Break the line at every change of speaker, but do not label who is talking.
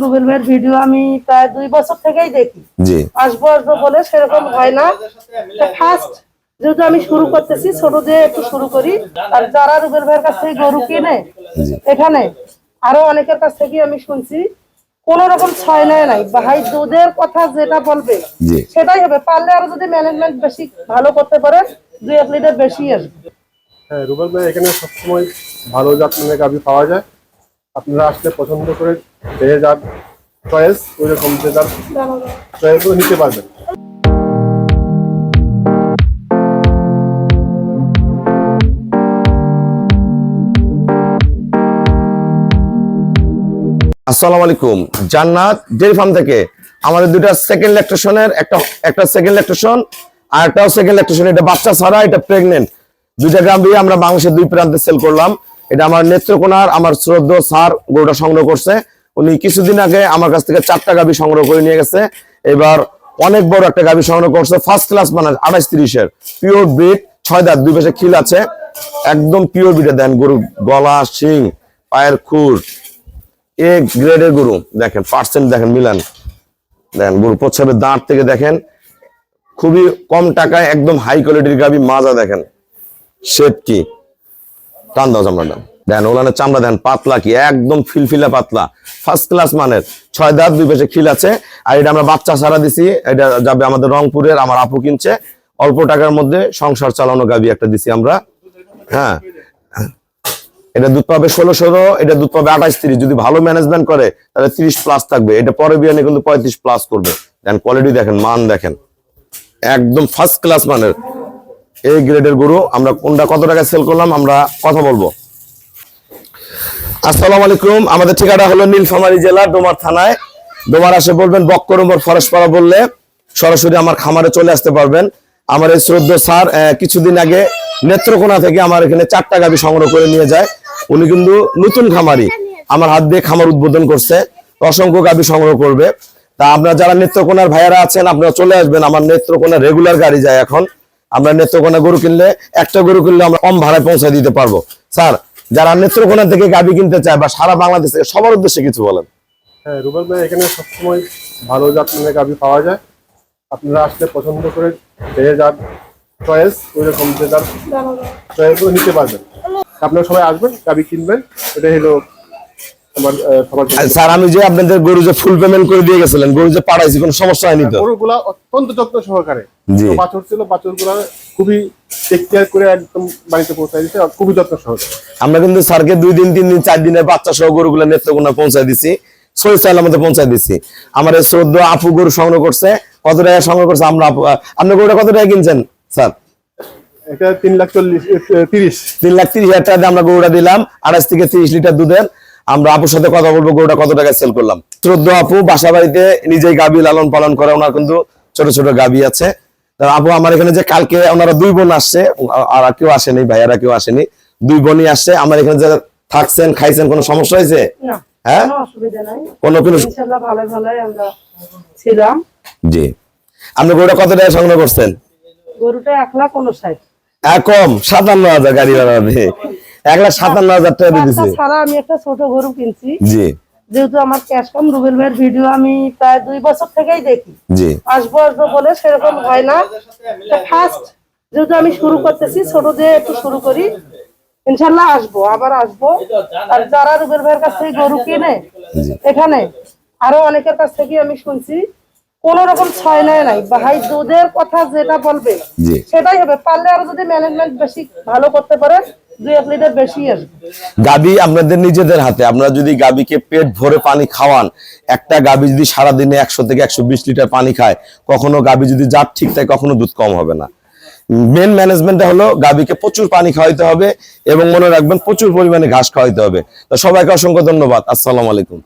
রুবেল ভাইয়ের ভিডিও আমি প্রায় 2 বছর থেকেই দেখি।
জি,
আসবো আসবো বলে সেরকম হয় না। ফার্স্ট যেহেতু আমি শুরু করতেছি, ছোট দিয়ে একটু শুরু করি। আর যারা রুবেল ভাইয়ের কাছ থেকে গরু কিনে এখানে আরো অনেকের কাছ থেকে আমি শুনছি কোন রকম ছয় নয় নাই, ভাই দুধের কথা যেটা বলবে সেটাই হবে। পারলে আরো যদি ম্যানেজমেন্ট বেশি ভালো করতে পারে 2-1 লিটার বেশি আসবে।
হ্যাঁ, রুবেল ভাই এখানে সবসময় ভালো জাতমানের গাভী পাওয়া যায়। আপনারা আসলে পছন্দ করে পেয়ে যান, চয়েস ওইরকম যে যার চয়েস নিতে পারবেন।
আসসালামু আলাইকুম। জান্নাত ডেইরি ফার্ম থেকে আমাদের দুইটা সেকেন্ড ল্যাকটেশনের একটা সেকেন্ড ল্যাকটেশন আর একটাও সেকেন্ড ল্যাকটেশন। এটা বাচ্চা ছাড়া, এটা প্রেগনেন্ট। দুইটা গাভী আমরা বাংলাদেশের 2 প্রান্তে সেল করলাম। এটা আমার নেত্রকোনার আমার শ্রদ্ধ স্যার গরুটা সংগ্রহ করছে। উনি কিছুদিন আগে আমার কাছ থেকে 4টা গাভী সংগ্রহ করে নিয়ে গেছে। এবার অনেক বড় একটা গাভী সংগ্রহ করছে, ফার্স্ট ক্লাস মানে 28-30 এর পিওর ব্রিড, 6 দাঁত, 2 পাশে খিল আছে, একদম পিওর ব্রিডে দেন গরু। গলা, শিং, পায়ের খুর এ গ্রেডের গরু। দেখেন পার্সেন্ট দেখেন, মিলান দেখেন গরু প্রচ্ছদের দাঁত থেকে দেখেন, খুবই কম টাকায় একদম হাই কোয়ালিটির গাভী। মাজা দেখেন, শেপ কি, টান দাও চামড়াটা দেন, ওলানের চামড়া দেন পাতলা কি, একদম ফিলফিলা পাতলা, ফার্স্ট ক্লাস মানের, 6 দাঁত, 2 পাশে খিল আছে। আর এটা আমরা বাচ্চা ছাড়া দিছি। এটা যাবে আমাদের রংপুরের, আমার আপু কিনছে, অল্প টাকার মধ্যে সংসার চালানো গাভী একটা দিছি আমরা। হ্যাঁ, এটা দুধ পাবে 16-17, এটা দুধ পাবে 28-30। যদি ভালো ম্যানেজমেন্ট করে তাহলে 30+ থাকবে। এটা পরে বিয়ানে কিন্তু 35+ করবে। দেন কোয়ালিটি দেখেন, মান দেখেন, একদম ফার্স্ট ক্লাস মানের এই গ্রেডের গরু। আমরা কোনটা কত টাকা সেল করলাম আমরা কথা বলবো। আসসালামু আলাইকুম। আমাদের ঠিকানা হলো নীলফামারী জেলা ডোমার থানায়। ডোমার আসে বলবেন বক্করম্বর ফরেস্টপাড়া বললে সরাসরি আমার খামারে চলে আসতে পারবেন। আমার এই শ্রদ্ধ স্যার কিছুদিন আগে নেত্রকোনা থেকে আমার এখানে 4টা গাভী সংগ্রহ করে নিয়ে যায়। উনি কিন্তু নতুন খামারি, আমার হাত দিয়ে খামার উদ্বোধন করছে, অসংখ্য গাভী সংগ্রহ করবে। তা আপনারা যারা নেত্রকোনার ভাইয়ারা আছেন আপনারা চলে আসবেন। আমার নেত্রকোনা রেগুলার গাড়ি যায় এখন। আমরা নেত্রকোনা গরু কিনলে, একটা গরু কিনলে আমরা কম ভাড়ায় পৌঁছে দিতে পারবো। স্যার, যারা নেত্রকোনা থেকে গাভী কিনতে চায় বা সারা বাংলাদেশ থেকে, সবার উদ্দেশ্যে কিছু বলেন।
হ্যাঁ, রুবেল ভাই এখানে সবসময় ভালো জাতমানের গাভী পাওয়া যায়। আপনারা আসলে পছন্দ করে পেয়ে যান, চয়েস ওইরকম যে যার চয়েস নিতে পারবেন। আপনারা সবাই আসবেন, গাভী কিনবেন। এটা হলো
স্যার, আমি যে আপনাদের গরু যে ফুল পেমেন্ট করে দিয়ে গেছিলেন, গরু যে পাঠাইছি, কোনো সমস্যা হয়নি তো?
গরুগুলা অত্যন্ত যত্ন সহকারে, বাছুর ছিল, বাছুরগুলা খুবই টেক কেয়ার করে একদম বাড়িতে পৌঁছায় দিচ্ছে, খুবই যত্ন সহকারে।
আমরা কিন্তু স্যারকে 2 দিন 3 দিন 4 দিনের বাচ্চা সহ গরুগুলো নেত্রকোনা পৌঁছায় দিছি, সহি সালামতে পৌঁছায় দিছি। আমার এই শ্রদ্ধ আপু গরু সংগ্রহ করছে। কত টাকা সংগ্রহ করছে? আপনি গরুটা কত টাকা কিনছেন স্যার?
এটা
3,30,000 টাকা দিয়ে আমরা গরুটা দিলাম, 28 থেকে 30 লিটার দুধের। আমরা আপুর সাথে কথা বলবো গরুটা কত টাকা সেল করলাম। শ্রদ্ধ আপু বাসা বাড়িতে নিজেই গাভী লালন পালন করে, ওনার কিন্তু ছোট ছোট গাভী আছে। আপু আমার এখানে যে কালকে ওনারা 2 বোন আসছে, আর কেউ আসেনি, ভাইয়ারা কেউ আসেনি, 2 বোনই আসছে। আমার এখানে যে থাকছেন, খাইছেন, কোনো সমস্যা হয়েছে? হ্যাঁ,
কোনো অসুবিধা নাই,
কোনো
ইনশাআল্লাহ ভালো ভালোই আমরা ছিলাম।
জি। আপনি গরুটা কত টাকা সংগ্রহ করছেন?
গরুটা 1,59,000।
কম 57,000 গাড়ি ভাড়া দিয়ে 1,57,000 টাকা দিয়ে দিছে।
ছাড়া আমি একটা ছোট গরু কিনছি।
জি,
যেহেতু আমার ক্যাশ কম, রুবেল ভাইয়ের ভিডিও আমি প্রায় 2 বছর থেকেই দেখি।
জি,
আসবো আসবো বলে সেরকম হয় না। ফার্স্ট যেহেতু আমি শুরু করতেছি, ছোট দিয়ে একটু শুরু করি। ইনশাল্লাহ আসবো, আবার আসবো। আর যারা রুবেল ভাইয়ের কাছ থেকে গরু কিনে এখানে আরো অনেকের কাছ থেকে আমি শুনছি কোন রকম ছয় নয় নাই, ভাই দুধের কথা যেটা বলবে সেটাই হবে। পারলে আরো যদি ম্যানেজমেন্ট বেশি ভালো করতে পারে 2-1 লিটার বেশি আসবে।
গাভী আপনাদের নিজেদের হাতে। আপনারা যদি গাভীকে পেট ভরে পানি খাওয়ান, একটা গাভী যদি সারাদিনে 100 থেকে 120 লিটার পানি খায়, কখনো গাভী যদি জাত ঠিক থাকে কখনো দুধ কম হবে না। মেন ম্যানেজমেন্টটা হলো গাভীকে প্রচুর পানি খাওয়াইতে হবে এবং মনে রাখবেন প্রচুর পরিমাণে ঘাস খাওয়াইতে হবে। তো সবাইকে অসংখ্য ধন্যবাদ। আসসালামু আলাইকুম।